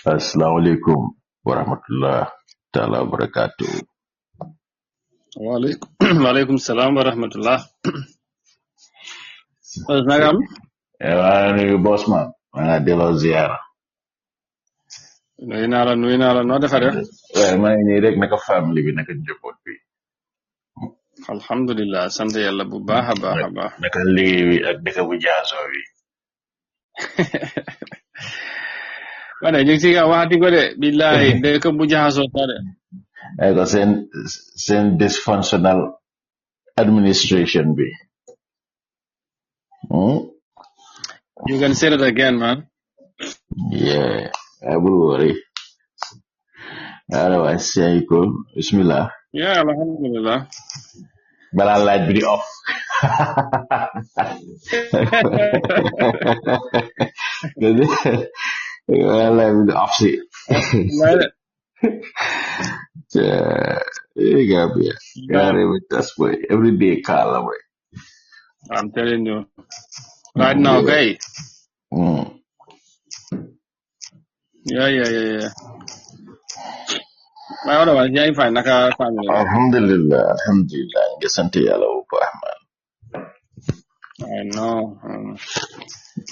Assalamualaikum warahmatullahi taala wabarakatuh. Waalaikum salam wa rahmatullah. Nagam? Nuyu boss man. Maa delloo ziara. Nuyu naa la noo defa def? Waaye maa ngi nii rek naka family bi naka njaboot bi. Alhamdulillah, sant yàlla bu baax a baax a baax. Naka liggéey bi ak dëkk bu jaasoo bi. Ma ne ñu ngi si waxati ko de billahi dëkk bu jaxasoo ta de. Ay ko seen dysfunctional administration bi. You can say it again, man. Yeah, I will worry. Otherwise, say cool. Bismillah. Yeah, alhamdulillah. Balaa laaj bi di off. Balaa laaj bi di off si. Gambia. That's why every day call away. I'm telling you. Right now, okay. Yeah. My otherwise, yeah, fine. Naka family. Alhamdulillah. Ngi sant yàlla bu baax man. I know.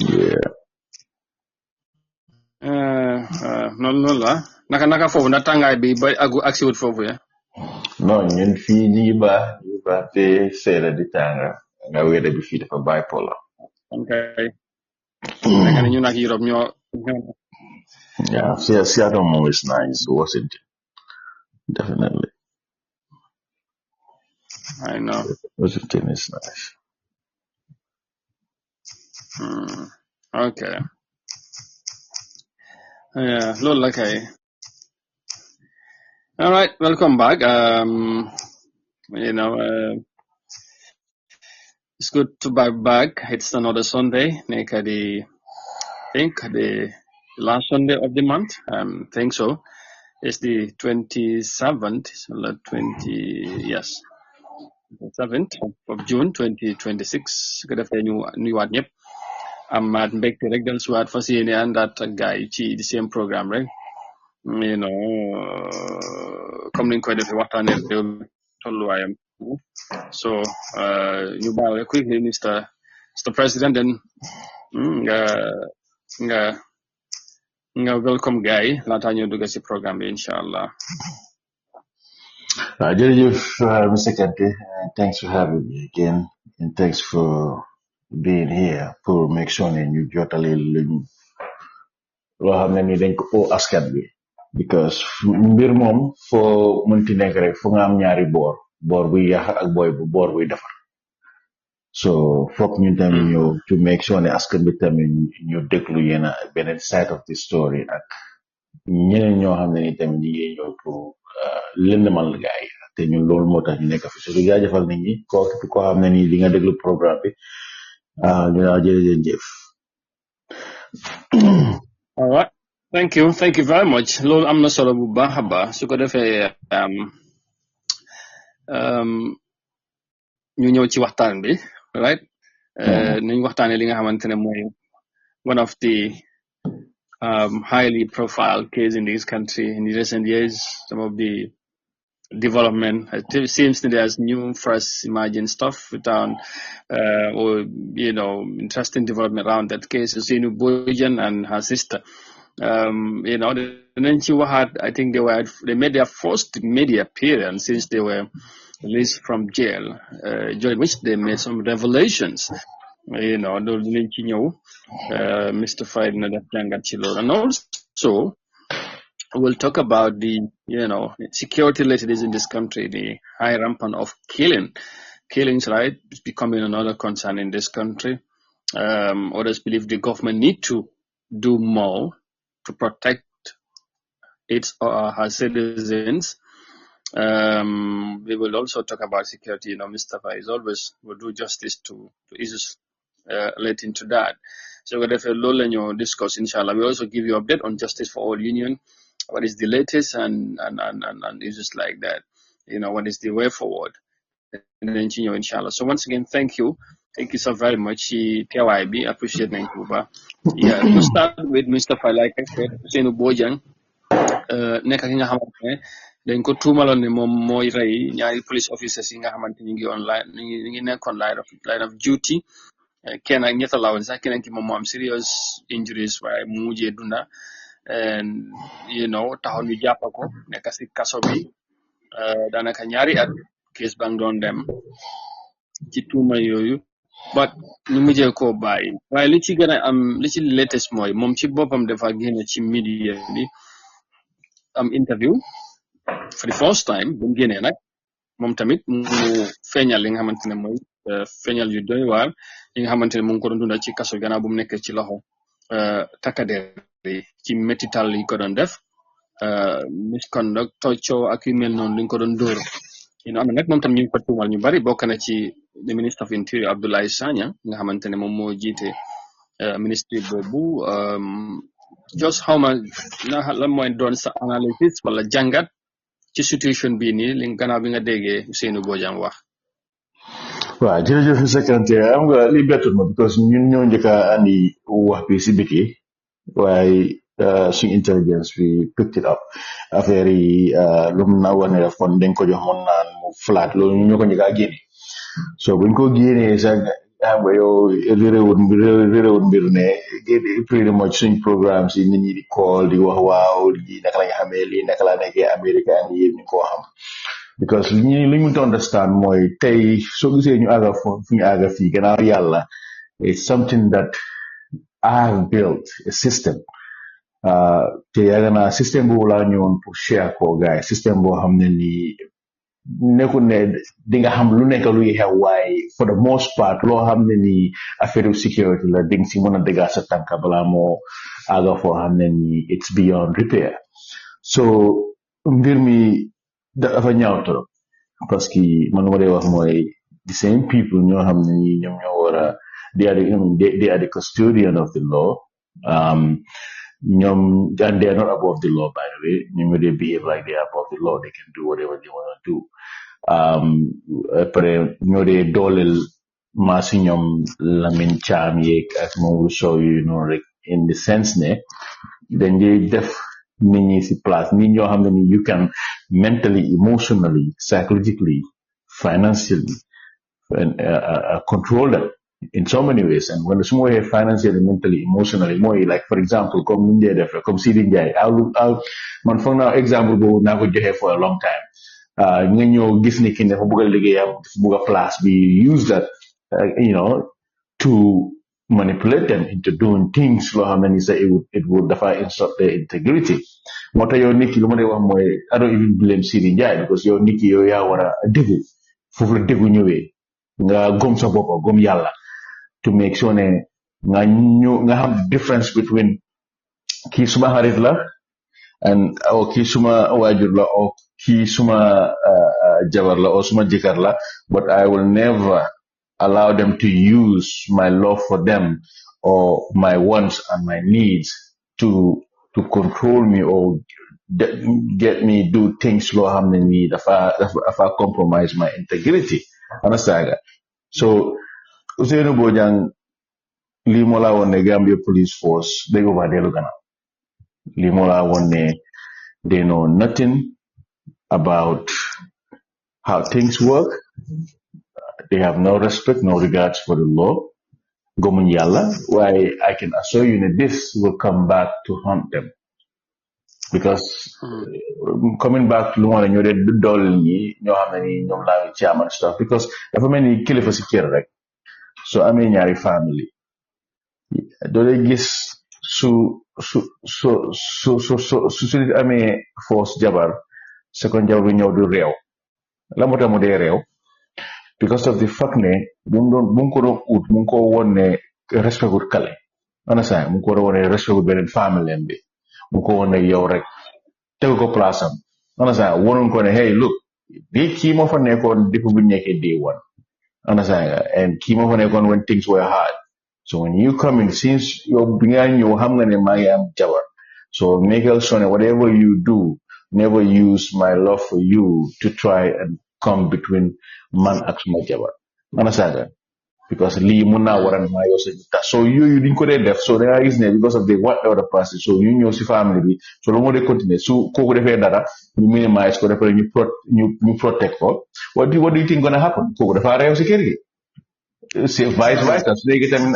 Yeah. Noonu la naka foofu na tàngaay bi ba agsi wut foofu ya. Non ñun fii ñu ngi baax te seeda di tànga nga wéeda bi fii dafa bipolar. Okay. Nekk na ñu nag Europe ñoo. Yeah, Seattle moom is nice. Washington. Definitely. I know. Washington is nice. Okay. Yeah, loolu la kay. All right, welcome back. It's good to be back. It's another Sunday. Nekk I think the last Sunday of the month. Think so. It's the 27th, 7th of June 2026. Ko defee ñu nuyuwaat ñëpp amaat mbégte rek del suwaat fas yéene àndaat ak gars yi ci di seen programme rek comme niñ koy defee waxtaanee réew mi tolluwaayam so ñu baal rek quickly Mr. President then nga welcome gars yi laataa ñu dugg ci programme bi incha allah. Jërëjëf Mr. Kante, thanks for having me again and thanks for being here pour make sure ne ñu jotale luñ loo xam ne ni dañ ko askan bi because mbir moom foo mënti nekk rek fu nga am ñaari boor buy yàq ak boor buy defar so foog ñu tamit ñëw to make sure ne askan bi tamit ñu déglu yéena beneen side of the story ak ñeneen ñoo xam ne ni tamit ñi ngi ñëw pour lëndëmal gaay yi te ñun loolu moo tax ñu nekk fi surtout jaajëfal nit ñi koo xam ne nii di nga déglu programme bi ñu laa jërëjëf. All right, thank you very much. Loolu am na solo bu baax a baax su ko defee ñu ñëw ci waxtaan bi right nañ waxtaanee li nga xamante ne mooy one of the highly profiled case in this country in the recent years. Some of the development it seems that there's new fresh emerging stuff down or interesting development around that case. AL-SUNU Bojan and her sister then she had, I think they made their first media appearance since they were released from jail, during which they made some revelations. Mr. Fried and also we'll talk about the security related in this country, the high rampant of killings, right? It's becoming another concern in this country. Others believe the government need to do more to protect its her citizens. We will also talk about security. Mustafa is always will do justice to issues relating to that. So we're going to discuss, inshallah. We also give you an update on Justice for All Union. What is the latest and issues like that? What is the way forward? And then, inshallah. So once again, thank you Thank you so very much. TYB, appreciate Nankuba. Yeah, to start with Mr. Fai, like I said, Senu Bojang, nekk ki nga xamante ne dañ ko tuumaloon ne moom mooy rey ñaari police officers yi nga xamante ñu ngi online ñu ngi nekkoon line of duty kenn ak ñetta la woon sax keneen ki moom moo am serious injuries waaye mu mujjee dunda and taxoon ñu jàpp ko nekk si kaso bi daanaka ñaari at case bang doon dem ci tuuma yooyu but ñu mujjee koo bàyyi waaye li ci gën a am li ci latest mooy moom ci boppam dafa génne ci media bi am interview for the first time bu mu génnee nag moom tamit mu feeñal li nga xamante ne mooy feeñal yu doy waar li nga xamante ne mu ngi ko doon dundal ci kaso gannaaw bu mu nekkee ci loxo takkadeer yi ci métital yi ko doon def misconduct toccoo ak yu mel noonu li ñu ko doon dóor am na nag moom tam ñu ngi ko tuumal ñu bari bokk na ci the minister of interior Abdoulaye Sagna nga xamante ne moom moo jiite ministry boobu just xawma lan mooy doon sa analysis wala jàngat ci situation bii nii li gannaaw bi nga déggee Seynou Bojang wax. waaw jërëjëf secrétaire am nga li bettul ma because ñun ñoo njëkk a andi wax bi si biti waaye suñ intelligence bi picked it up affaire yi lu mu na wane kon dañ ko jox moon naan mu flat loolu ñu ñoo ko njëkk a génne so buñ ko génnee sax xam nga yow réréwut mbir ne pretty much suñ programme si nit ñi di call di wax waaw lii naka la nga xamee lii naka la nekkee Amérique ak yéen ñu ko xam because li ñu to understand mooy tey soo gisee ñu àgga fu ñu àgga fii gannaaw yàlla it's something that I have built a system te yàgg naa système boobu laa ñëwoon pour share ko gaay système boo xam ne nii nekkul ne di nga xam lu nekk luy xew waaye for the most part loo xam ne nii affaire sécurité la di nga si mën a déggaa sa tànka balaa moo àgga foo xam ne nii it's beyond repair so mbir mi dafa ñaaw trop parce que man ma dee wax mooy the same people ñoo xam ne ñi ñoom ñoo war a they are the custodian of the law ñoom and they are not above the law by the way ñoom they behave like they are above the law they can do whatever they want to do après ñoo dee dooleel maa si ñoom Lamin Caam yeeg ak Mamadou Sow yu noonu rek in the sense ne dañ dee def nit ñi si place nit ñoo xam ne ni you can mentally emotionally psychologically financially and control them in so many ways and when su ma waxee financially mentally emotionally mooy like for example comme ni ñu dee def comme Sidi Ndiaye man foog naa exemple boobu naa ko joxee for a long time nga ñëw gis ni ki ne dafa bëgg a liggéeyam dafa bëgg a place bi use that to manipulate them into doing things loo xam ne ni sax it would dafa insult their integrity moo tax yow nit ki lu ma dee wax mooy I don't even blame Sidi Ndiaye because yow nit ki yow yaa war a déggu foofu la déggu ñëwee nga gëm sa bopp gëm yàlla to make sure ne nga xam difference between kii suma xarit la and kii suma waajur la kii suma jabar la suma jëkkër la but I will never allow them to use my love for them or my wants and my needs to control me or get me do things loo xam ne nii dafa compromise my integrity understand so Ousainou Bojang lii moo laa woon ne Gambia Police Force dañ over dellu gannaaw lii moo laa woon ne they know nothing about how things work they have no respect no regards for the law gëmuñ yàlla waaye I can assure you that this will come back to haunt them because coming back lu ma la ñoo dee dooleel ñi ñoo xam ne ni ñoom laa ngi chairman stuff because dafa mel ni kilifa si kër rek so amee ñaari family doo lay gis su nit amee force jabar second jabar bi ñëw du réew la moo tax mu dee réew because of the fact ne bu mu ko doon ut mu ngi ko woon ne respect wut kale understand mu ngi ko doon woon ne respect wut beneen famille bi mu ngi ko woon ne yow rek tegu ko place am understand wonoon ko ne hey look bii kii moo fa nekkoon depuis bu nekkee day one understand and kii moo fa nekkoon when things were hard so when you come in since yow bi nga ñëw xam nga ne maa ngi am jabar so make sure ne whatever you do never use my love for you to try and come between man ak suma jabar understand because lii mun naa waral maa yow sa so yooyu duñ ko dee def so da ngaa gis ne because of the what other person so ñu ñëw si family bi so lu moo dee continuer su kooku defee dara ñu minimize ko defee ñu protect ko what do you think gonna happen kooku dafa réew si kër gi si vice versa su léegi tamit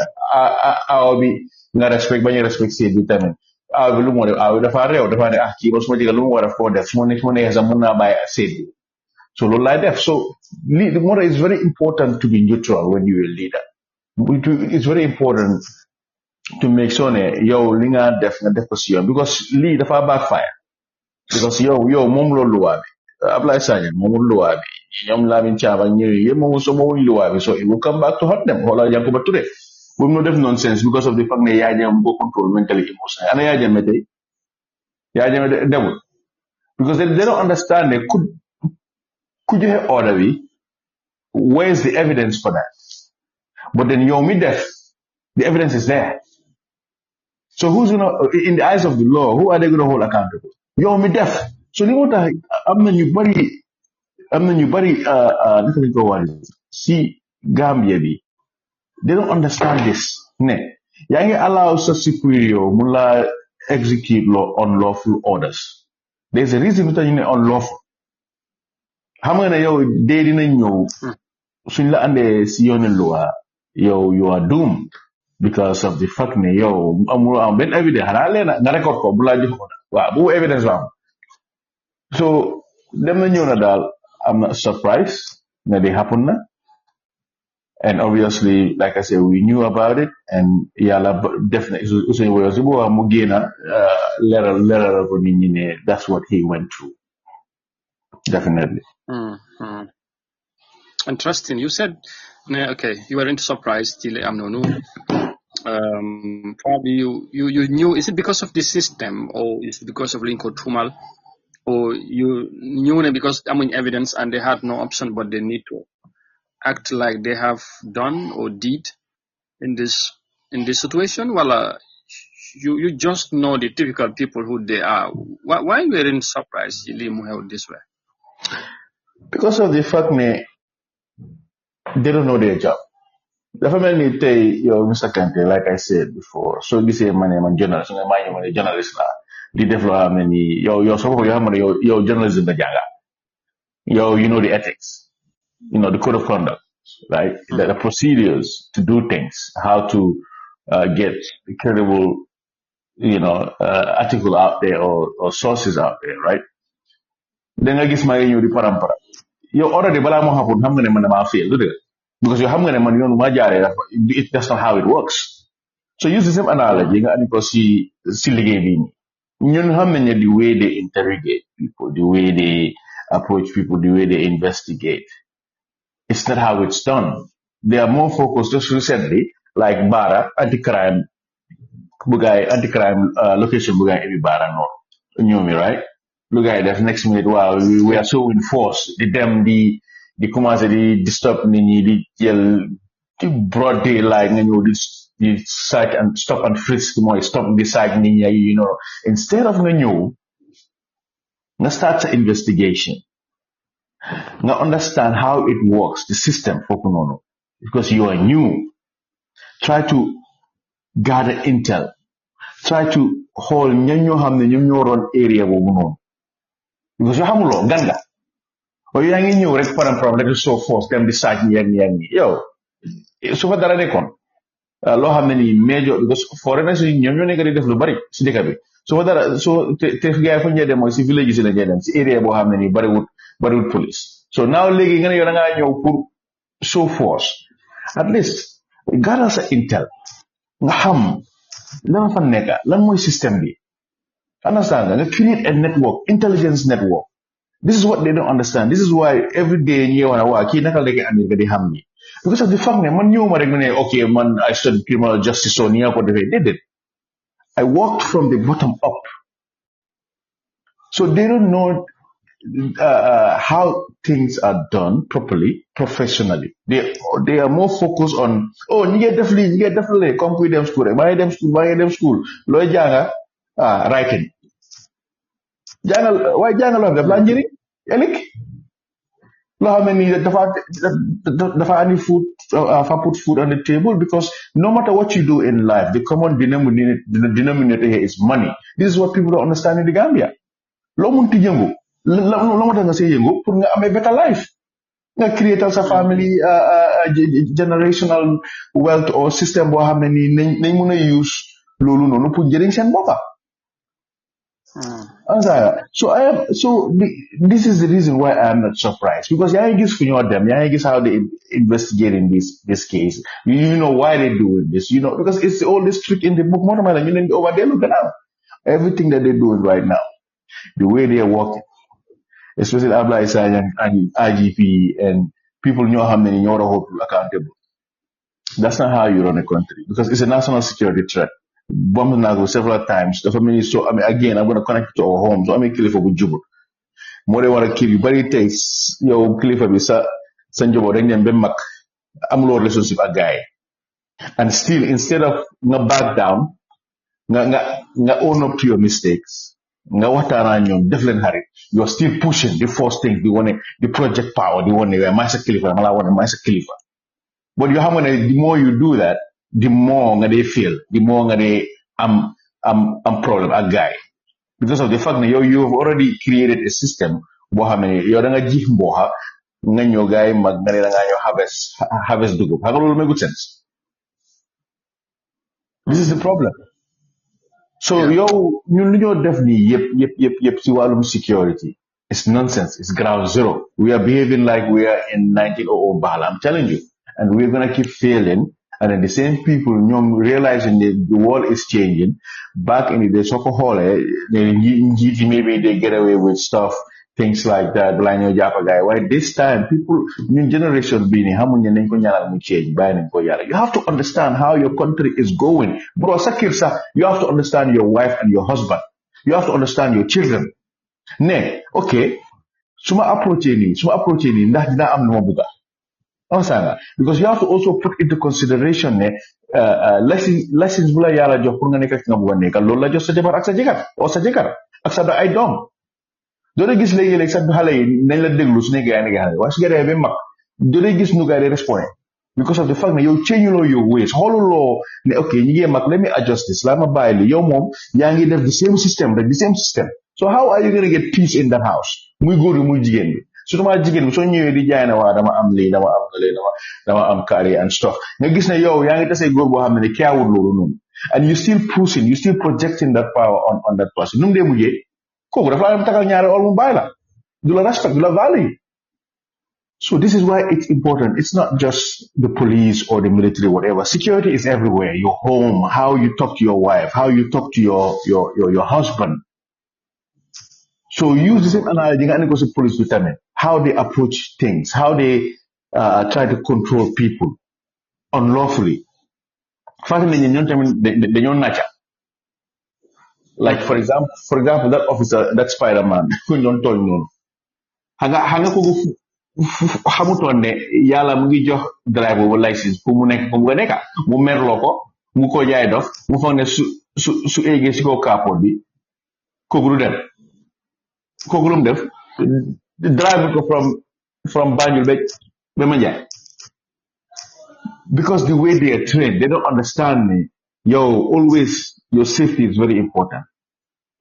aw bi nga respect bañ a respect seet bi tamit aw bi lu moo def aw bi dafa réew dafa ne kii ba su ma jëgal lu mu war a koo def su ma neexee sax mun naa bàyyi seet bi so loolu laay def so lii the more is very important to be neutral when you are a leader it's very important to make sure ne yow li nga def ko si yoon because lii dafa backfire because yow moom loolu luwaa bi Ablaye Sagne moomul luwaa bi ñoom Lamin Caaba ñëwee yëpp moomuñ luwaa bi so it will come back to hurt them xoolal Yankuba Touré bu mu def nonsense because of the fact ne Yaya Jammeh ko control mentally emotionally ana Yaya Jammeh tey Yaya Jammeh demul because they don't understand ne ku joxe order bi where is the evidence for that but then yow mi def the evidence is there so who's gonna in the eyes of the law who are they gonna hold accountable yow mi def so li moo tax am na ñu bari naka lañ ko wax si Gambia bi they don't understand this ne yaa ngi allow sa superior mu la execute unlawful orders there's a reason tax ñu ne unlawful xam nga ne yow dee dina ñëw suñ la andee si yooni loi yow you are doomed because of the fact ne yow amul am benn evidence xanaa leena nga record ko bu laa jox ko waaw bu evidence ba am so dem na ñëw na daal am na surprise ne di happen na and obviously like I said we knew about it and yàlla def na Ousainou Boye si bu wax mu génna leeral ko nit ñi ne that's what he went through definitely. Interesting. You said, okay, you were into surprise, Chile Amnonu. Probably you knew, is it because of the system or is it because of Linko Tumal? Or you knew it because I mean evidence and they had no option but they need to act like they have done or did in this situation? Well, you just know the typical people who they are. Why were you surprised, this way? Because of the fact that they don't know their job. The family tey Mr. Kante, like I said before, so this is my name and journalist, my journalist now. The devil how many your journalism the janga. You know the ethics, the code of conduct, right? The procedures to do things, how to get credible, article out there or sources out there, right? Then I guess my the parampara. Already bala mo hapon xam nga ne man dama fail because you xam nga ne man yoon ma jaaree that's not how it works. So use the same analogy nga andi ko si liggéey bi ñun xam nañ ne the way they interrogate people, the way they approach people, the way they investigate, it's not how it's done. They are more focused just recently like Bara anti-crime location bu gaay ebi Bara no ñëw mi right. Look at that next minute. Wow, we are so enforced. The comments the disturb the broad daylight and the site and stop and frisk more stop the site instead of let's start the investigation. Now understand how it works, the system for Konono. Because you are new. Try to gather intel. Try to hold nyo run area because you have no ganga. Or you hanging you rek param problem like so force them decide yang. So what are they con? Lo how many major because foreigners in ñom ñoo nekk def lu bari ci dëkk bi. So what are so te gaay fa ñe dem moy ci village ci la dem ci area bo xamné ni bari wut police. So now legi nga yow da nga ñew pour show force. At least gather sa intel. Nga xam lan fa nekk lan moy system bi. Understand that? Create a network, intelligence network. This is what they don't understand. This is why every day you want to work, because of the fact that okay, man, I studied criminal justice, so they did it. I worked from the bottom up. So they don't know how things are done properly, professionally. They are more focused on, you get definitely, come with them school, buy them school, writing. Why jangal of the Blanjiri? Elik? loo xam ne nii dafa andi food dafa put food on the table, because no matter what you do in life, the common denominator here is money. This is what people don't understand in the Gambia. Loo munti yëngu loo moo tax nga see yëngu pour nga amee better life, nga creatal sa family generational wealth or system boo xam ne nii nañ mun a use loolu noonu pour jëriñ seen boppa. This is the reason why I am not surprised, because yaa ngi gis fu ñoo dem, yaa ngi gis how they investigate in this case. You know why they doing this, because it's all this trick in the book. Moo tax ma la ñu leen di over there look now. Everything that they're doing right now, the way they are working, especially Abla Isai and IGP and people ñoo xam ne ni ñoo war a hold accountable. That's not how you run a country, because it's a national security threat. Bombed Nago several times. The family, so I mean, again, I'm going to connect it to our home. So I'm a killer for Bujubu. More they want to kill you, but it takes your killer for Bisa, Sanjobo, then Bemak, I'm low relationship a guy. And still, instead of nga back down, nga own up to your mistakes, nga watara nyom, definitely hurry. You're still pushing the first thing, the project power, the one where Master Khalifa, Mala one Master Khalifa. But you have the more you do that, the more nga they feel, the more nga they I'm problem a guy, because of the fact that you've already created a system. Bohame you're nga jif boha nga ñoo guy mag nga ne nga ñoo harvest dugub. How will make good sense? This is the problem. So ñun lu ñoo def ni yep ci walum security. It's nonsense. It's ground zero. We are behaving like we are in 1900 Bala. I'm telling you. And we're going to keep failing. And then the same people realizing that the world is changing. Back in the days of maybe they get away with stuff, things like that. Why this time, people, new generation being, change. You have to understand how your country is going. Bro, you have to understand your wife and your husband. You have to understand your children. Okay. Suma approach ni, ndax dina am no buga. Because you have to also put into consideration lessons bula yàlla jox pour nga nekk ak nga bëgg a nekk loolu la jox sa jabar ak sa jëkkër o sa jëkkër ak sa ay doom. Doo gis léegi-léegi sax xale yi nañ la déglu su nekkee ay nekk xale waaye su gëree ba mag doo gis nu gars yi respond because of the fact ne yow changeuloo your ways xooluloo ne ok ñi ngee mag let me adjust this la ma bàyyi li yow moom yaa ngi def the same system. So how are you going to get peace in that house? Muy góor gi muy jigéen bi surtout ma jigéen bi soo ñëwee di jaay na waa dama am lii dama am carré and stuff nga gis ne yow yaa ngi tasee góor boo xam ne kiyaawul loolu noonu and you still pushing, you still projecting that power on that person. Nu mu dee mujjee kooku dafa la takal ñaari ol mu bàyyi la du la respect du la value. So this is why it's important. It's not just the police or the military, whatever. Security is everywhere. Your home, how you talk to your wife, how you talk to your husband. So use the same analogy and go to police determine how they approach things, how they try to control people unlawfully. Like for example, that officer, that Spider-Man, hanga ko xamutoon ne yàlla mu ngi jox driver bu license pour mu nekk comme nga nekka mu merloo ko mu ko jaay dof mu foog ne su eggee si kaw kaapoot bi kooku du dem kooku lu mu def drive ko from Banjul ba Manjai, because the way they are trained, they don't understand me. Always your safety is very important,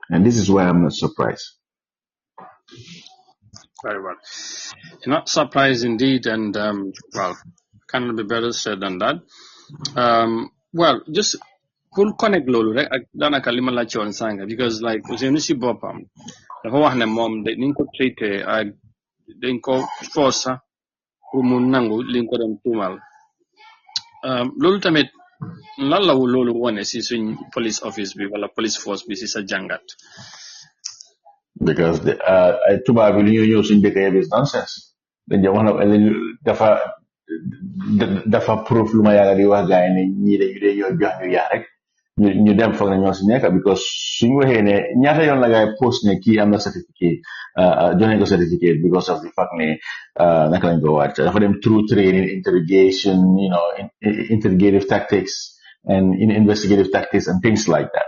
and this is why I'm not surprised. Very well. Not surprised indeed, and cannot be better said than that. Just pour connect loolu rek ak daanaka li ma la ci woon sànq because like Ousseynou si boppam dafa wax ne moom dañ ko traité ak dañ ko force sax pour mu nangu li ko doon tuumal loolu tamit lan la loolu wone si suñ police office bi wala police force bi si sa jàngat. Because tubaab bi li ñuy ñëw suñ dëkk yi is nonsense dañ wax na dafa proof lu ma yàlla di wax gars yi ne ñii dañu dee ñoo jox ñu yaa rek ñu dem foog na ñoo si nekk because suñ waxee ne ñaata yoon la gars post ne kii am na certificate jox nañ ko certificate because of the fact ne naka lañ ko wàcc dafa dem through training interrogation interrogative tactics and investigative tactics and things like that.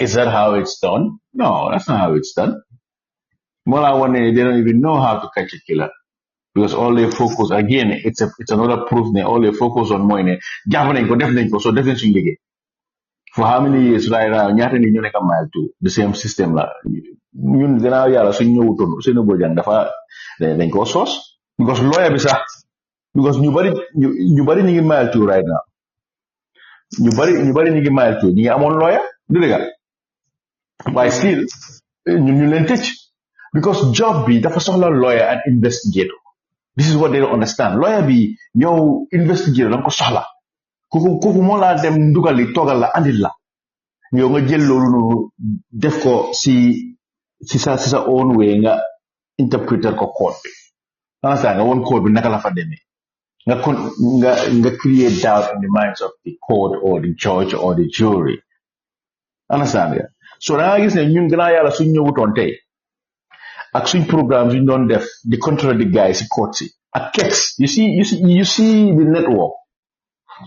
Is that how it's done? No, that's not how it's done. More I want they don't even know how to catch a killer because all they focus again. It's another proof. They all they focus on money. Japan ko def nañ ko so def nañ suñu liggéey. For how many years right now? ñaata nit ñu nekk mile two the same system la ñun gannaaw yàlla suñ ñëwutoon seen bojang dafa dañ ko sos because lawyer bi sax because ñu bari ñu ngi mile two right now ñu bari ñu ngi mile two ñu ngi amoon lawyer du dëgg waaye still ñu leen tëj because job bi dafa soxla lawyer and investigator this is what they don't understand lawyer bi yow investigator da nga ko soxla kooku moo laa dem ndugali toogal la andil la yow nga jël loolu noonu def ko si sa own way nga interpréter ko code bi understand nga woon code bi naka la fa demee nga create doubt in the minds of the court or the judge or the jury understand nga so da nga gis ne ñun gannaaw yàlla suñ ñëwutoon tey ak suñ programme suñ doon def di contrôler the guys si court si ak kex you see the network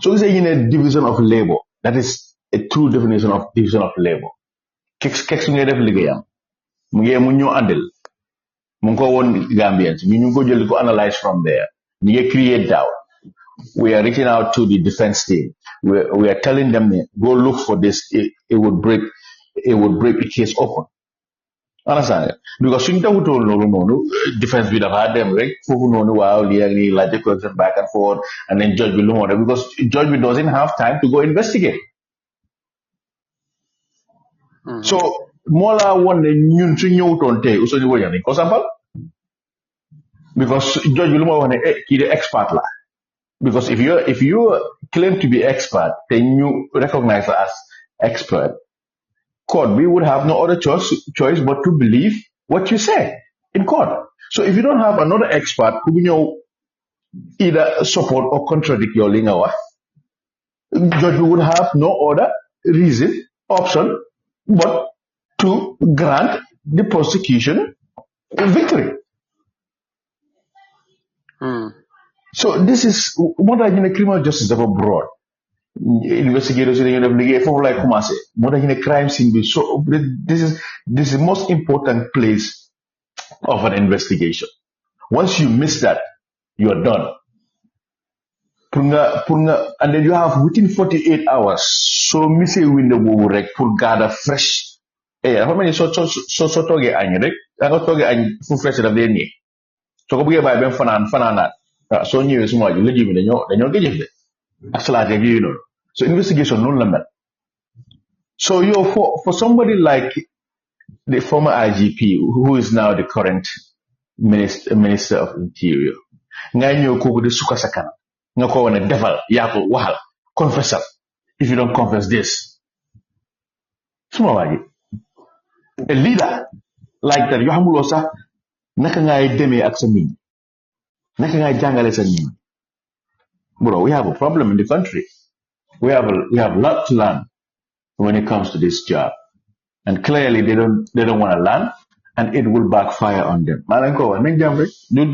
so gisee ñu ne division of labor that is a true definition of division of labor kex su ngay def liggéeyam mu ñoo àndil mu ngi ko woon Gambians ñu ko jël di ko analyze from there ñu ngi create doubt we are reaching out to the defense team we are telling them go look for this it would break the case open understand because suñ taxutoon loolu noonu defense bi dafa dem rek foofu noonu waaw lii ak lii laajte question back and forth and then judge bi lu moo def because judge bi doesn't have time to go investigate so moo laa woon ne ñun suñ ñëwutoon tey Ousseynou Bojang dañ ko sampal because judge bi lu ma wax ne kii de expert la because if you claim to be expert then you recognize as expert court we would have no other choice but to believe what you say in court so if you don't have another expert who will either support or contradict your li nga wax judge would have no other option but to grant the prosecution victory so this is moo tax ñu ne criminal justice dafa broad investigators yi dañu def liggéey foofu lay commencé moo tax ñu ne crime scene bi so this is the most important place of an investigation once you miss that you're done pour nga and then you have within 48 hours so missé window boobu rek pour gather fresh dafa mel ni soo toogee añ rek da nga toogee añ fu fresh daf dee nii soo ko bëggee bàyyi ba fanaanaat soo ñëwee suma wàju léegi bi dañoo gëjëf de ak salaat rek yooyu noonu so investigation noonu la mel so yow for somebody like the former IGP who is now the current minister of interior ngay ñëw kooku di sukka sa kanam nga ko wane defal yaa ko waxal confessal if you don't confess this suma waaji a leader like that yoo xamuloo sax naka ngay demee ak sa nit naka ngay jàngale sa nit bro we have a problem in the country we have a lot to learn when it comes to this job and clearly they don't want to learn and it will backfire on them maanaam ko wax nañ jàm rek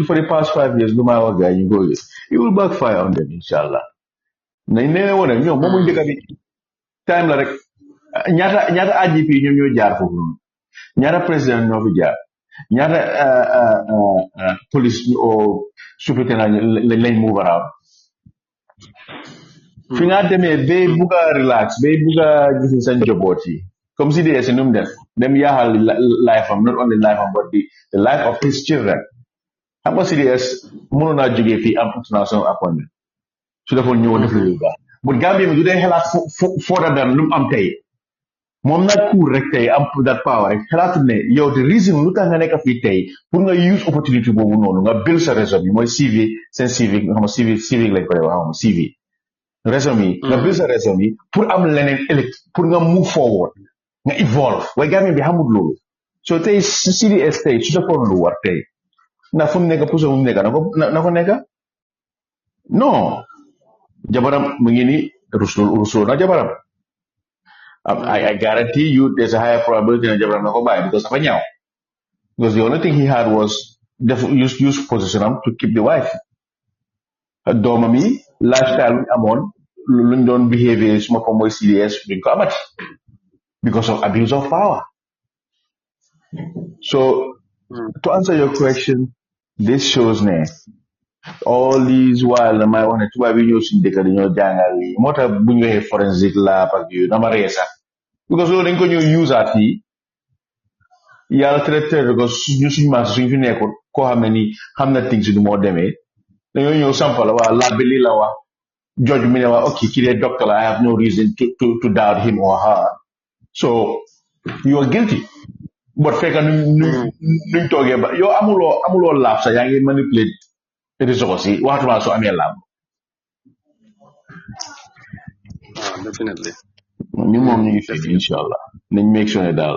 for the past 5 years lu maa wax gars yi ñu ko gis it will backfire on them inshallah nañ nee woon ñoom moom muy njëkk bi time la rek ñaata AGP ñoom ñoo jaar foofu noonu ñaata président ñoo fi jaar ñaata police or superintendent lañ move around fi nga demee bay bugg a relax bay bugg a gis sa njaboot yi comme CDS nu mu def dem yaaxal life am not only life am but the life of his children xam nga CDS mënoon naa jógee fii am international appointment su defoon ñëwoon def lu baax but Gambie mi du dee xalaat fooda dan lu mu am tey moom nag cour rek tey am that power rek xalaatu ne yow the reason lu tax nga nekk fii tey pour nga use opportunity boobu noonu nga build sa réseau bi mooy CV seen CV nga xam CV lañ koy wax xam CV réseau yi nga build sa réseau yi pour am leneen ëllëg pour nga move forward nga evolve waaye Gambie bi xamul loolu so tey CDS tey su defoon lu war tey ndax fu mu nekk pour mu nekk na ko nekk non jabaram mu ngi ni rusloo na jabaram I guarantee you there's a higher probability na jabaram na ko bàyyi because dafa ñaaw because the only thing he had was use position am to keep the wife doomam yi lifestyle luñ amoon luñ doon behavior suma ko mooy CDS duñ ko amati because of abuse of power so To answer your question, this shows ne all these while na may wax ne tubaab yi ñëw suñu dëkk dañoo jàngal lii moo tax bu ñu waxee forensic lab ak yooyu dama ree sax because loolu dañ ko ñëw use at yi yàlla traité ko suñu maas suñ fi nekkul koo xam ne nii xam na things du moo demee dañoo ñëw sampal waa lab bi lii la wax judge mi ne waa ok kii dee doctor la I have no reason to doubt him or her so you are guilty but fekk nuñ toogee ba yow amuloo laab sax yaa ngi manipulate results yi waxatuma soo amee laab definitely ñu moom ñu ngi fi incha allah nañ make sure ne daal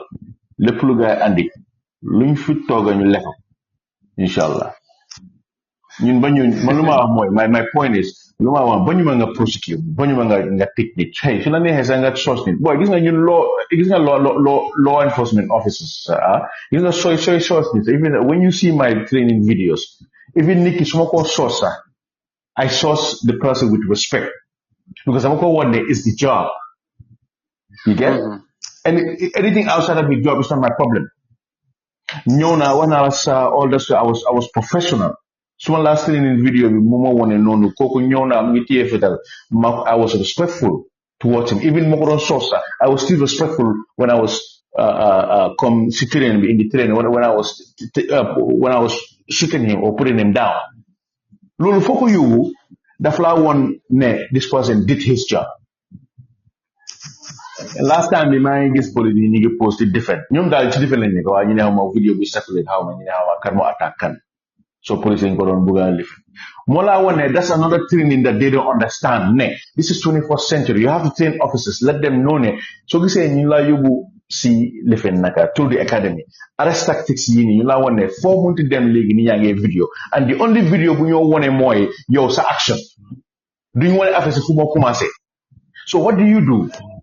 lépp lu gaay andi luñ fi tooga ñu lekk incha allah ñun ba ñu man lu ma wax mooy my point is lu ma wax ba ñu ma nga prosecute ba ñu ma nga tëj nit hey su la neexee sax nga sos nit boy gis nga ñun law enforcement officers gis nga sooy sos nit even when you see my training videos even nit ki su ma koo sos sax I source the person with respect because dama ko wan ne is the job you get and anything outside of the job is not my problem ñëw naa wax naa sa all this I was professional suma last training video bi mu ma wone noonu kooku ñëw naa mu ngi téye fetal I was respectful towards him even ma ko doon soos sax I was still respectful when I was comme si train bi in the train when I was shooting him or putting him down loolu foo ko yóbbu daf laa woon ne this person did his job last time bi maa ngi gis police yi ñu ngi post different ñoom daal ci different lañ nekk waaye ñu ne xaw ma video bi circulate xaw ma ñu ne xaw ma kan moo attaque kan so police lañ ko doon bëgg a lif moo laa woon ne that's another training that they don't understand ne this is 21st century you have to train officers let them know ne soo gisee ñu laa yóbbu si lifen naka through the academy arrest tactics yi nii ñu laa woon ne foo munti dem léegi ni yaa ngi video and the only video bu ñoo wone mooy yow sa action duñu wone affaire si fu moo commencé so what do?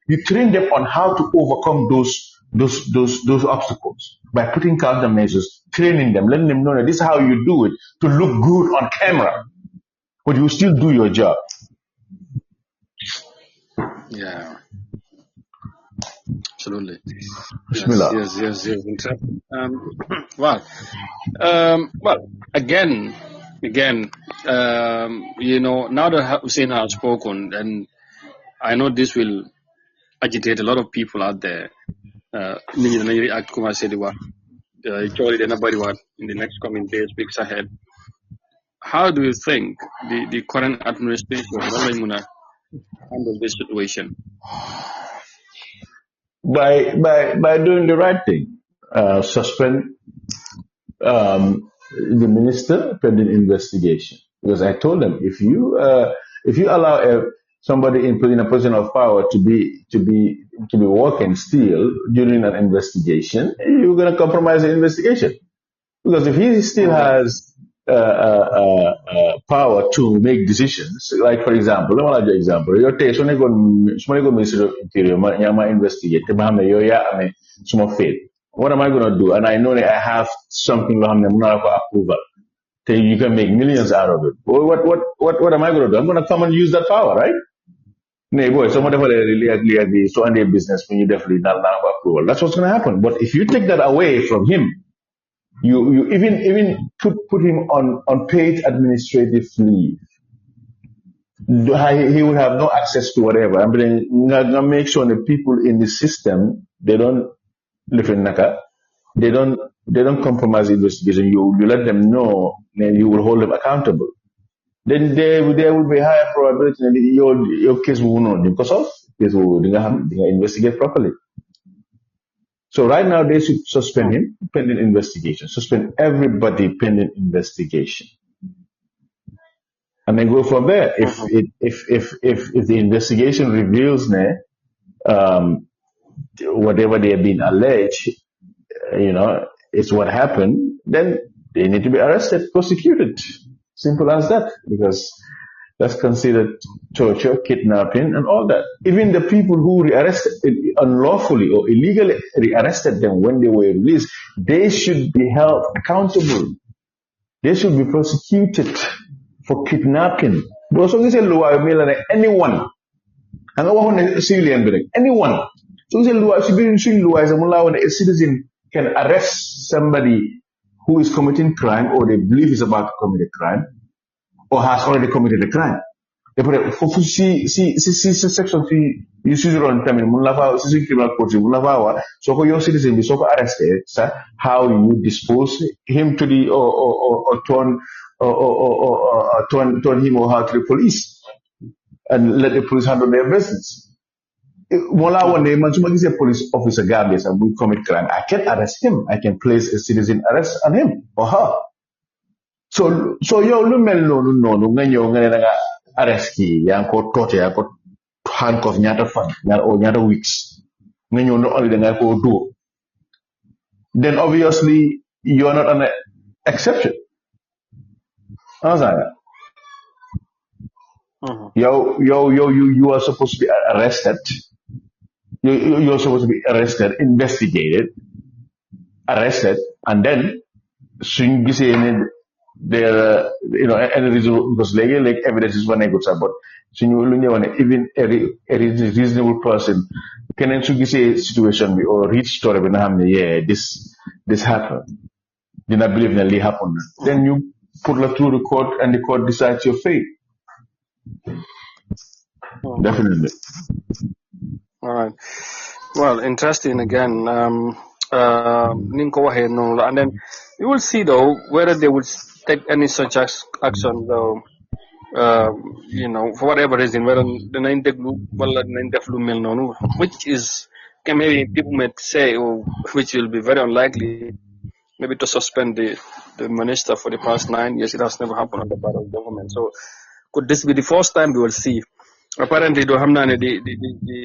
You train them on how to overcome those obstacles by putting countermeasures, training them, letting them know that this is how you do it to look good on camera, but you still do your job. Yeah, absolutely. Bismillah. Yes. Well, again, now that Hussein has spoken, and I know this will agitate a lot of people out there. In the next coming days, weeks ahead. How do you think the current administration will handle this situation? By doing the right thing, suspend the minister pending investigation. Because I told them if you allow somebody in a position of power to be working still during an investigation, you're going to compromise the investigation. Because if he still has power to make decisions, like for example, let me give you an example. Your case, when I go Minister of Interior, I investigate. What am I going to do? And I know that I have something approval. You can make millions out of it. What am I going to do? I'm going to come and use that power, right? Nee, boy, someone really so on their business when you definitely not have approval. That's what's going to happen. But if you take that away from him, you even put him on paid administrative leave. He will have no access to whatever. I'm going to make sure the people in the system, they don't live in Naka. They don't compromise the investigation. You let them know, and you will hold them accountable. Then there will be higher probability that your case will not because of case will investigate properly. So right now they should suspend him pending investigation. Suspend everybody pending investigation, and then go from there. If the investigation reveals whatever they have been alleged, it's what happened, then they need to be arrested, prosecuted. Simple as that, because that's considered torture, kidnapping, and all that. Even the people who unlawfully or illegally arrested them when they were released, they should be held accountable. They should be prosecuted for kidnapping. Because anyone, anyone. So a citizen can arrest somebody who is committing crime or they believe is about to commit a crime or has already committed a crime. Fofu si section fi you see on tamit mun la fa si criminal court mun la fa wa so ko your citizen be so ko arrested how you dispose him to the or turn him or her to the police and let the police handle their business. Mola one day, man, somebody a police officer Gambia and we commit crime. I can arrest him. I can place a citizen arrest on him or her. So yo lumel no nga arrest ki yang ko torte ya ko handcuff nyata fan or nyata weeks. Nga not only nga ko do. Then obviously you are not an exception. Understand? You are supposed to be arrested. You're supposed to be arrested, investigated, arrested, and then soon you say there, any reason because like evidence is one good but soon you even a reasonable person can say situation or reach story when this happened. Did not believe that it happened. Then you put it through the court and the court decides your fate. Definitely. All right. Well, interesting again. And then you will see though whether they will take any such action though. For whatever reason, whether the nine which is maybe people may say, which will be very unlikely, maybe to suspend the minister for the past 9 years. It has never happened on the part of the government. So could this be the first time we will see? Apparently, the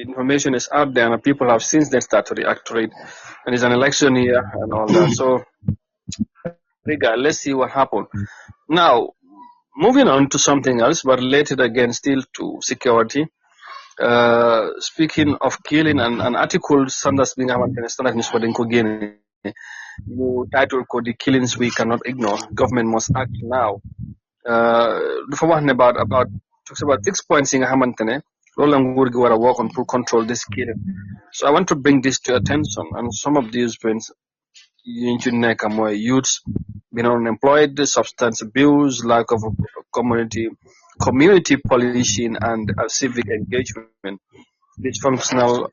information is out there, and people have since then started to react to it. And it's an election year and all that. So, let's see what happens. Now, moving on to something else, but related again still to security. Speaking of killing, an article Sanders being Standard Newspaper you titled "The Killings We Cannot Ignore. Government Must Act Now." Talks about 6 points in Hamantene. Roland would work on to control this killing. So I want to bring this to attention. And some of these points, youths being unemployed, substance abuse, lack of community policing, and civic engagement, dysfunctional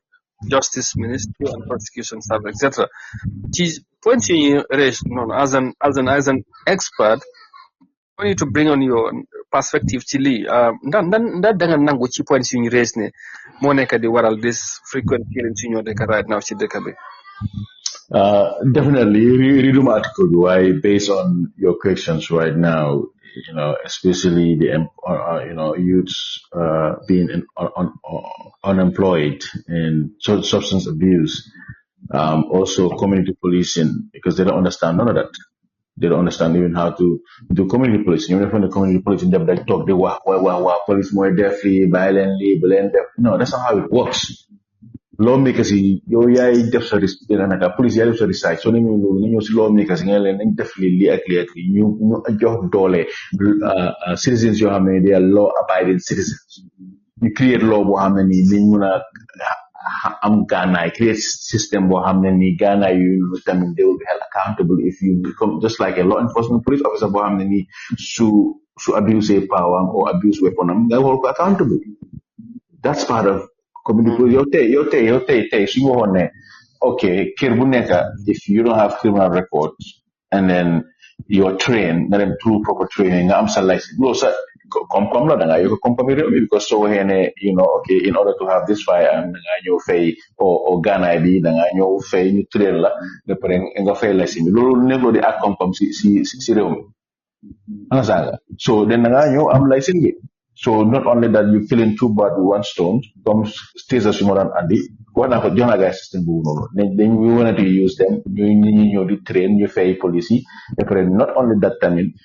justice ministry and prosecution staff, etc. These points you raised, as an expert. I want you to bring on your perspective, Chile. That points you raised ne Monica the world this frequent killings in your right now, Definitely, read my article. Why, based on your questions right now, especially the youths being unemployed and substance abuse, also community policing because they don't understand none of that. They don't understand even how to do community policing. Even when the community policing, they talk, they police more deafly, violently, no, that's not how it works. Lawmakers, police research. So lawmakers, definitely, you job dole, citizens, you have they are law-abiding citizens. You create law, how many, Ghana, create system where how many Ghana they will be held accountable if you become just like a law enforcement police officer how many to abuse a power or abuse weapon, they will be accountable. That's part of community. Okay, if you don't have criminal records and then you're trained, then through proper training, I'm license. No, sir. You because so okay, in order to have this fire you fay or Ghana be you fay you train la the parent and fay license never the outcome si so then I'm licensed. So not only that you killing two birds with one stone, comes stays as more than Andy. One of the Jonah guys system then we wanted to use them, you train, you pay policy. Not only that time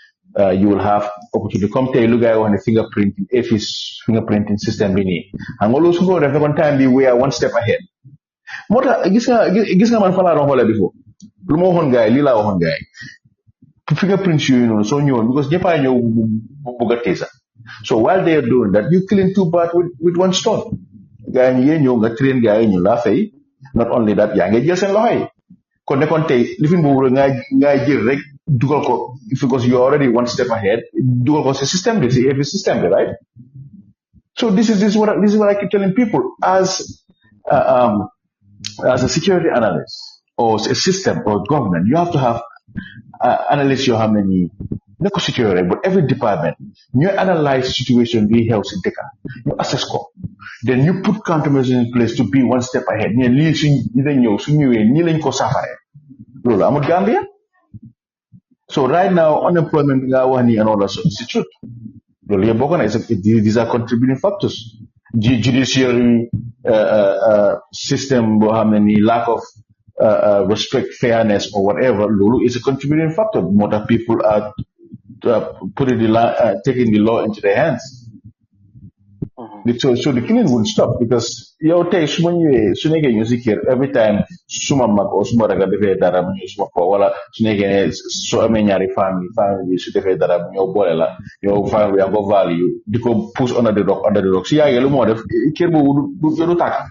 you will have opportunity to come tell you guy on the fingerprinting if his fingerprinting system be and all those who go the one time we are one step ahead. What I guess man follow before. Lumo guy, lila on guy. Fingerprint you so new because Japan you so while they are doing that, you killing two birds with one stone. Guy train guy in your not only that, young just and lie. Living dugal ko because you're already one step ahead. Dugal ko sa system bi, si every system bi, right? So this is what I keep telling people uh, um, as a security analyst or a system or government, you have to have analysts you have many not security, but every department. You analyze situation we have in Teka. You assess ko. Then you put countermeasures in place to be one step ahead. Ni li suñ ñëw suñ ñëwee ni lañ ko safaré. Lolu amul Gambia. So right now unemployment nga wax ni and all that it's the truth. Lolu yëpp bokk na these are contributing factors. Judiciary system boo xam ne ni lack of respect, fairness, or whatever, Lulu is a contributing factor. More people are taking the law into their hands. So the killing will stop because your taste when you every time suma mag or suma raga defe dara mu suma ko wala sunege so amenyari family su defe dara mu boole la your family have value diko push under the rock si yaage lu mo def kër boobu du tak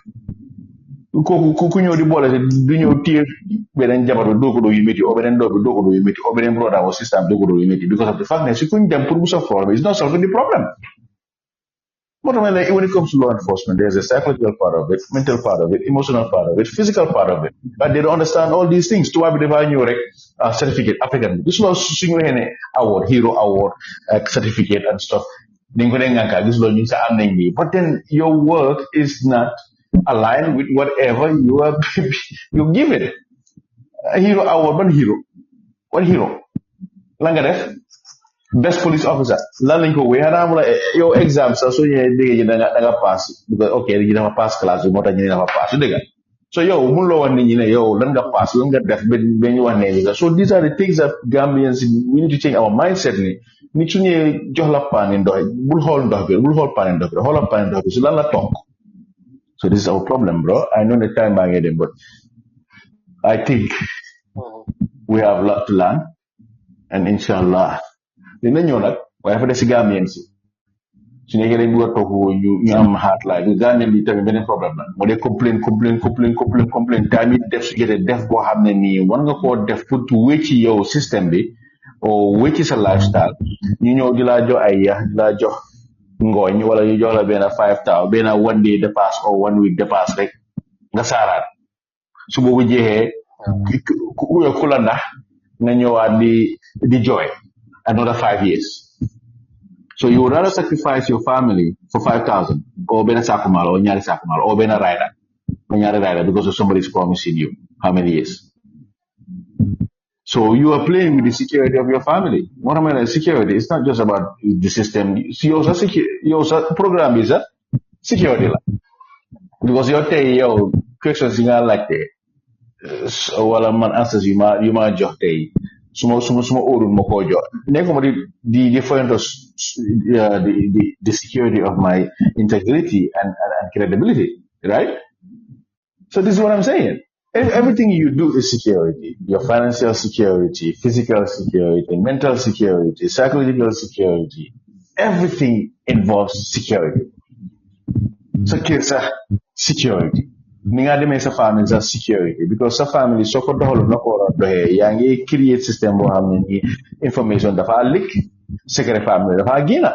ku ñëw di boole du ñëw téye beneen jabar bi doo ko doo yu métti o beneen doo bi doo ko doo yu métti o beneen brother or sister doo ko doo yu métti because of the fact that si kuñ dem pour mu solve problem it's not solving the problem. But when it comes to law enforcement, there's a psychological part of it, mental part of it, emotional part of it, physical part of it. But they don't understand all these things. To have a certificate, African. This was award, hero award, certificate and stuff. But then your work is not aligned with whatever you are you give it. A hero award, one hero. What hero? Langadef? Best police officer. Lan lañ ko wé xana mu la yow exam sa so ñé dégg da nga pass because okay ñi dafa pass class bi motax ñi dafa pass dégg so yow mu lo won nit ñi né yow lan nga pass lan nga def ben ñu wax né so these are the things that Gambians we need to change our mindset ni nit su ñé jox la paani ndox bul xol ndox bi bul xol paani ndox bi xolal paani ndox bi su lan la tok. So this is our problem, bro. I know the time I get it, but I think we have a lot to learn and inshallah dina ñëw nag waaye dafa des si Gambien si su nekkee dañ bëgg a toog ñu am heart like Gambien bi tamit beneen problème la moo dee complain time yi def su jotee def boo xam ne nii war nga koo def pour wécci yow système bi o wécci sa lifestyle ñu ñëw di laa jox ay yax di laa jox ngooñ wala ñu jox la benn 5,000 benn one day dépasse or 1 week dépasse rek nga saaraat su boobu jeexee ku la ndax nga ñëwaat di jooy another 5 years. So you would rather sacrifice your family for 5,000 or bena sakumal or nyari sakumal or bena rider because of somebody's promising you how many years. So you are playing with the security of your family. What I mean by security, it's not just about the system. You also program is a security because your questions in like that. Wala man answers you ma jox tay suma orun mako jox nekuma di defend the security of my integrity and credibility, right? So this is what I'm saying. Everything you do is security. Your financial security, physical security, mental security, psychological security. Everything involves security. Security. Ni nga demee sa family sa security because sa family soo ko doxalu na ko war a doxee yaa ngi create système boo xam ne ni information dafa leak secret family dafa génna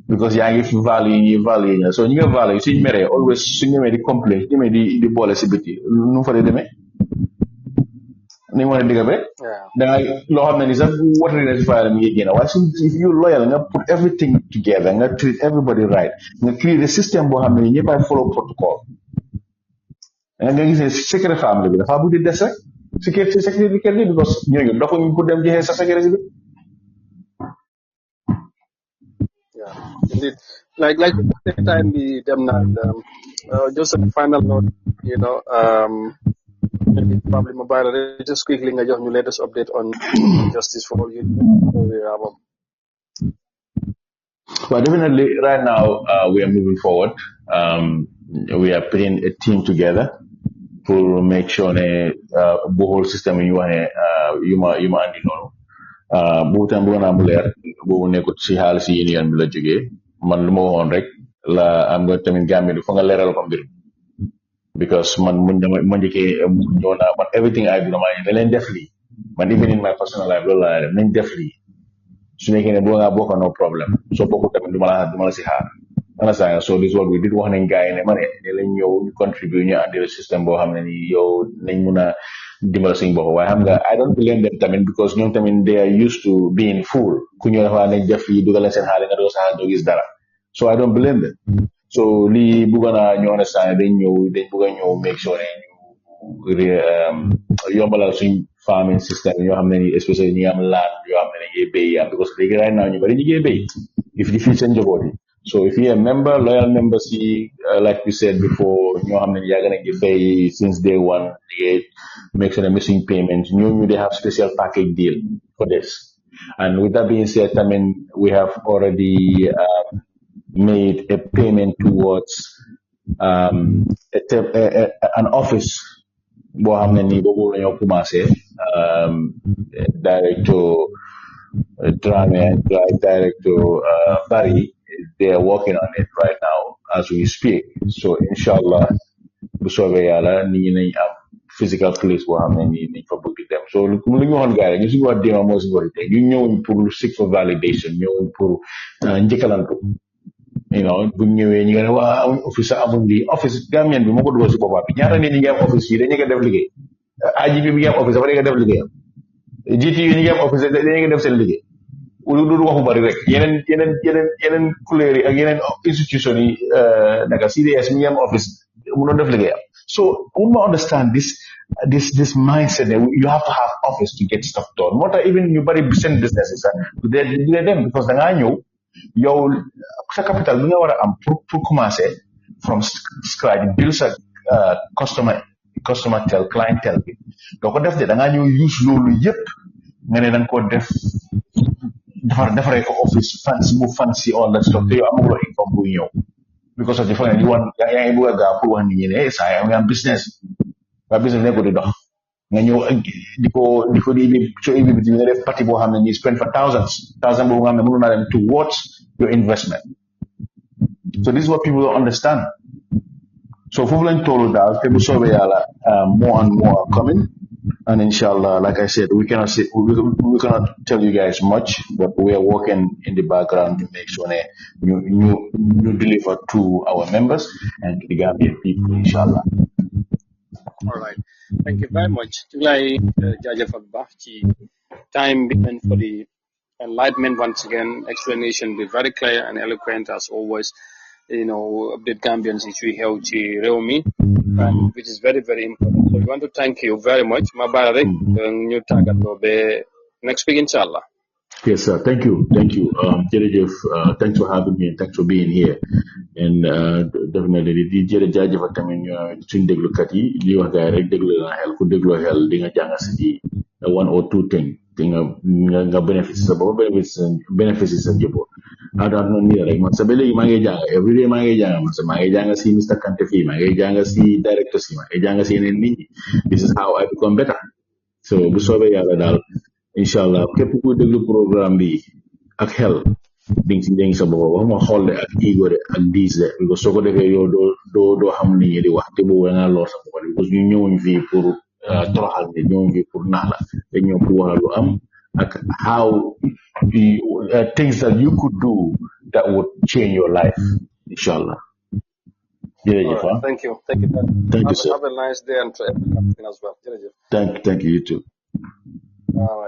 because yaa ngi value so ñi nga value suñ meree always suñ ñemee di complain ñemee di boole si biti nu fa dee demee ni mu ne digga be danga loo xam ne ni sax watari na si fayal mi ngi génna waaye suñ you loyal nga put everything together nga treat everybody right nga create a système boo xam ne ni ñëppay follow protocol nga gis ne secret family bi dafa bëgg des rek secret kër gi because ñooñu doxuñ pour dem jeexee sa secret bi. Yeah, indeed. Like the time we them just a final note, maybe probably mobile just quickly nga jox ñu latest update on justice for all you. Well, definitely right now we are moving forward. We are putting a team together pour make sure ne bu whole système yi ñu wax ne yu ma andi noonu boobu tam bëgg naa mu leer boobu nekkut si xaalis yi union bi la jógee man lu ma waxoon rek la am nga tamit Gambie bi fa nga leeral ko mbir because man ma njëkkee ñëw naa man everything I do dama ne leen def lii man even in my personal life loolu laa def nañ def lii su nekkee ne boo ngaa bokk no problème soo bokkul tamit du ma la si xaar understand so this what we did wax nañ gars yi ne ma ne lañ ñëw ñu contribute ñu andi le système boo xam ne ni yow nañ mun a dimbal suñ bopp waaye xam nga I don't blame them tamit because ñoom tamit they are used to being full ku ñëw dafa nañ def lii dugal leen seen xaalis nga doo sa doo gis dara so I don't blame them so lii bugg naa ñu understand dañ bugg a ñëw make sure ne yombalal suñ farming system ñoo xam ne ni especially ñi am land yoo xam ne dañuy béy because léegi right now ñu bari ñu ngi béy if di fii seen njaboot yi so if you're a member loyal member si like we said before ñoo xam ne yàgg nañ di béy since day one they make sure missing payments ñooñu they have special package deal for this and with that being said I mean we have already made a payment towards an office boo xam ne nii boobu la ñoo commencé director Dramé and director Barry they are working on it right now as we speak so inshallah bu soobee yàlla nit ñi nañ am physical place boo xam ne nii nañ fa bëgg dem so lu ñu waxoon gars yi ñu suñu wax déema moo si bëri tey ñu ñëwuñ pour seek for validation ñëwuñ pour njëkkalantu buñ ñëwee ñu ne waa amuñ office amuñ lii office Gambien bi moo ko dugal si boppam bi ñaata nit ñi ngi am office yi dañu ko def liggéey AGP bi ngi am office dafa def liggéeyam GT yi ñu ngi am office dañu ko def seen liggéey du waxu bari rek yeneen couleur yi ak yeneen institution yi naka CDS mi ngi am office mu doon def liggéeyam so mun ma understand this mindset that you have to have office to get stuff done moo tax even ñu bari seen business yi sax du dee dem because da ngaa ñëw yow sa capital bi nga war a am pour commencer from scratch build sa customer clientèle bi doo ko def de da ngaa ñëw use loolu yëpp nga ne da nga ko def defaree ko office fancy all that stuff te yow amuloo income buy ñëw because of the fact yaa ngi bëgg a gaaw pour wax nit ñi ne saa yaa ngi am business waa business nekkul di dox nga ñëw di ko di ibi soo ibi bi nga def parti boo xam ne ni spend for thousand boobu nga xam ne mënu naa dem towards your investment so this is what people don't understand so foofu lañ toolu daal te bu soobee yàlla more and more are coming and inshallah like I said we cannot tell you guys much but we are working in the background to make sure that you deliver to our members and to the Gambian people inshallah. All right, thank you very much. Lay jaajëfal baax ci time bi and for the enlightenment once again explanation be very clear and eloquent as always update Gambians ci xew ci réew mi which is very very important so we want to thank you very much ma bala rek ñu tàggatoo ba next week inshallah. Yes, sir. Thank you. Jerejef, thanks for having me and thanks for being here. And definitely, di jërëjëf tamit suñ déglukat yi li wax gaay rek déglu la xel ku dégloo xel di nga jàng si one or two things di nga bénéfice sa bopp bénéfice sa njaboot. Daal noonu nii rek man sa ba léegi maa ngi jàng every day maa ngi jàng man sa maa ngi jàng si Mr. Kante fii maa ngi jàng si directeur si maa ngi jàng si yeneen nit ñi this is how I become better so bu soobee yàlla daal inshallah képp ku déglu programme bi ak xel ding si deng sa bopp wax ma xool de ak ego de ak diis de because soo ko defee yow doo xam nit ñi di wax te boobu da ngaa lor sa bopp because ñu ñëwuñ fii pour toroxal nit ñëwuñ fii pour nax la te ñëw pour wax lu am ak how things that you could do that would change your life inshallah. Jërëjëf. Thank you sir. Have a nice day and to everyone as well. Thank you, you too. All right.